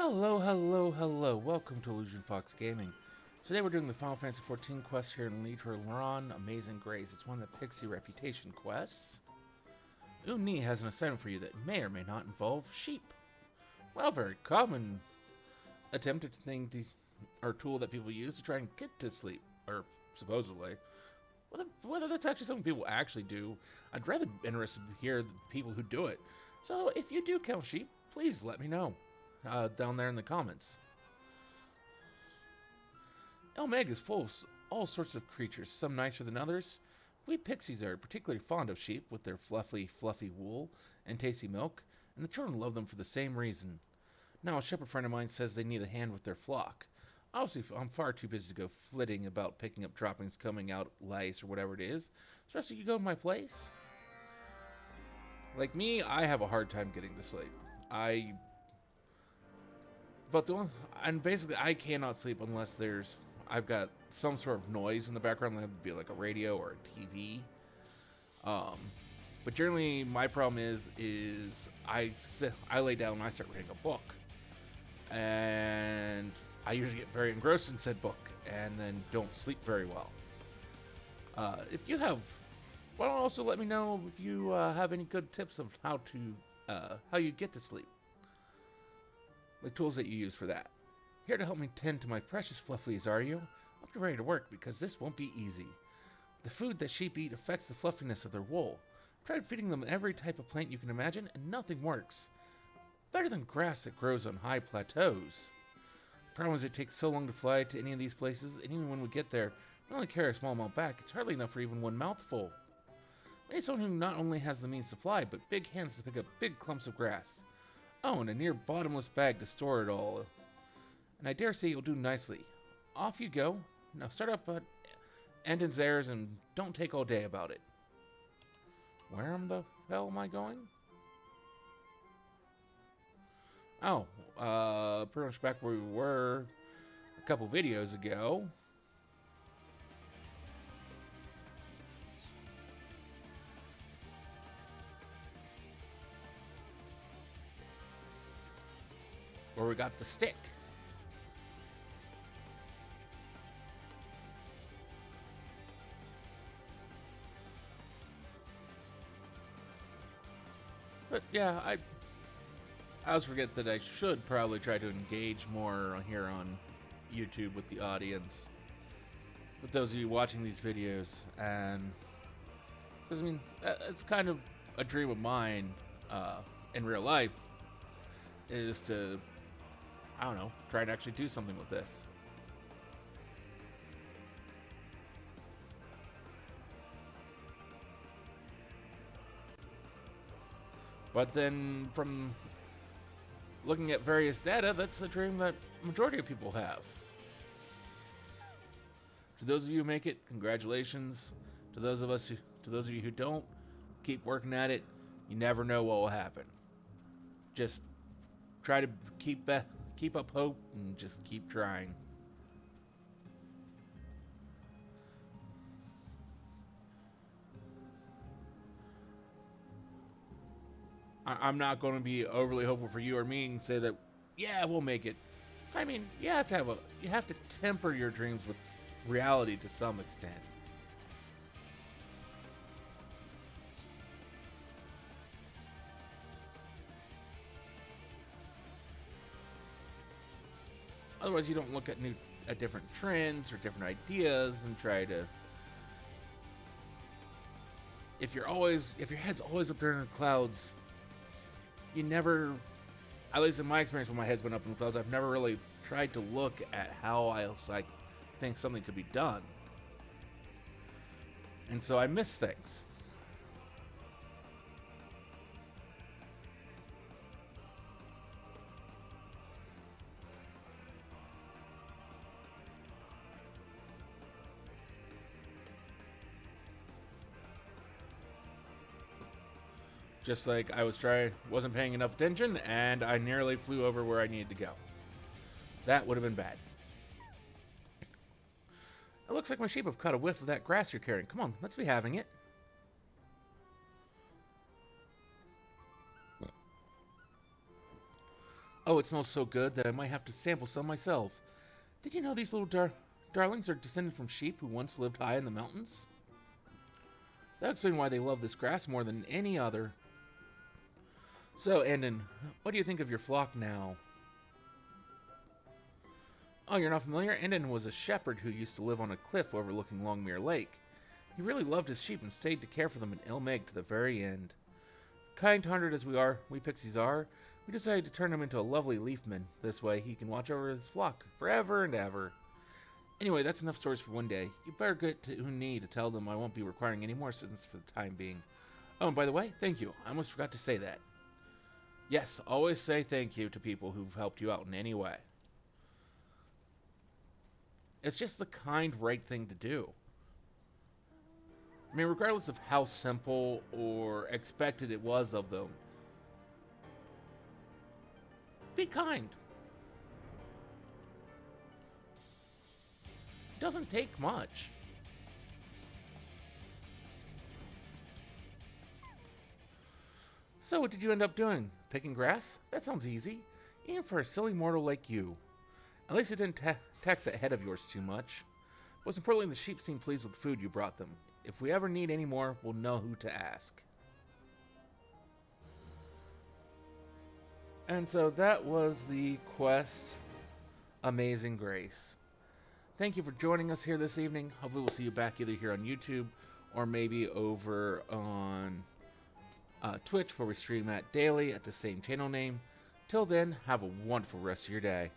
Hello, hello, hello. Welcome to Illusion Fox Gaming. Today we're doing the Final Fantasy XIV quest here in Leitrim, Amazing Grace. It's one of the Pixie Reputation quests. Uni has an assignment for you that may or may not involve sheep. Well, very common attempted thing to, or tool that people use to try and get to sleep, or supposedly. Whether that's actually something people actually do, I'd rather be interested to hear the people who do it. So if you do count sheep, please let me know down there in the comments. Elmeg is full of all sorts of creatures, some nicer than others. We pixies are particularly fond of sheep with their fluffy wool and tasty milk, and the children love them for the same reason. Now, a shepherd friend of mine says they need a hand with their flock. Obviously, I'm far too busy to go flitting about picking up droppings coming out lice or whatever it is. So, you go to my place? Like me, I have a hard time getting to sleep. But the one, and basically, I cannot sleep unless I've got some sort of noise in the background, like it would be like a radio or a TV. Um, but generally, my problem is I lay down and I start reading a book, and I usually get very engrossed in said book, and then don't sleep very well. If you have, well, also let me know if you have any good tips of how you get to sleep, like tools that you use for that. Here to help me tend to my precious fluffies, are you? Hope you're ready to work, because this won't be easy. The food that sheep eat affects the fluffiness of their wool. I've tried feeding them every type of plant you can imagine, and nothing works. Better than grass that grows on high plateaus. The problem is it takes so long to fly to any of these places, and even when we get there, we only carry a small amount back. It's hardly enough for even one mouthful. I need someone who not only has the means to fly, but big hands to pick up big clumps of grass. Oh, and a near bottomless bag to store it all. And I dare say you'll do nicely. Off you go. Now start up at Endon's Airs and don't take all day about it. Where the hell am I going? Oh, pretty much back where we were a couple videos ago. Where we got the stick. But yeah, I always forget that I should probably try to engage more here on YouTube with the audience, with those of you watching these videos, and because I mean it's kind of a dream of mine in real life is to, I don't know, try to actually do something with this. But then from looking at various data, that's a dream that majority of people have. To those of you who make it, congratulations. To those of you who don't, keep working at it. You never know what will happen. Just try to keep up hope and just keep trying. I'm not going to be overly hopeful for you or me and say that, yeah, we'll make it. I mean, you have to temper your dreams with reality to some extent. Otherwise, you don't look at different trends or different ideas and try to. If your head's always up there in the clouds, you never, at least in my experience when my head's been up in the clouds, I've never really tried to look at how I think something could be done. And so I miss things. Just like wasn't paying enough attention, and I nearly flew over where I needed to go. That would have been bad. It looks like my sheep have caught a whiff of that grass you're carrying. Come on, let's be having it. Oh, it smells so good that I might have to sample some myself. Did you know these little darlings are descended from sheep who once lived high in the mountains? That would explain why they love this grass more than any other. So, Andon, what do you think of your flock now? Oh, you're not familiar? Andon was a shepherd who used to live on a cliff overlooking Longmere Lake. He really loved his sheep and stayed to care for them in Ilmeg to the very end. Kind-hearted as we pixies are, we decided to turn him into a lovely leafman. This way he can watch over his flock forever and ever. Anyway, that's enough stories for one day. You better get to Uni to tell them I won't be requiring any more assistance for the time being. Oh, and by the way, thank you. I almost forgot to say that. Yes, always say thank you to people who've helped you out in any way. It's just the kind, right thing to do. I mean, regardless of how simple or expected it was of them, be kind. It doesn't take much. So, what did you end up doing? Picking grass? That sounds easy, even for a silly mortal like you. At least it didn't tax that head of yours too much. Most importantly, the sheep seem pleased with the food you brought them. If we ever need any more, we'll know who to ask. And so that was the quest Amazing Grace. Thank you for joining us here this evening. Hopefully we'll see you back either here on YouTube or maybe over on Twitch, where we stream at daily at the same channel name. Till then, have a wonderful rest of your day.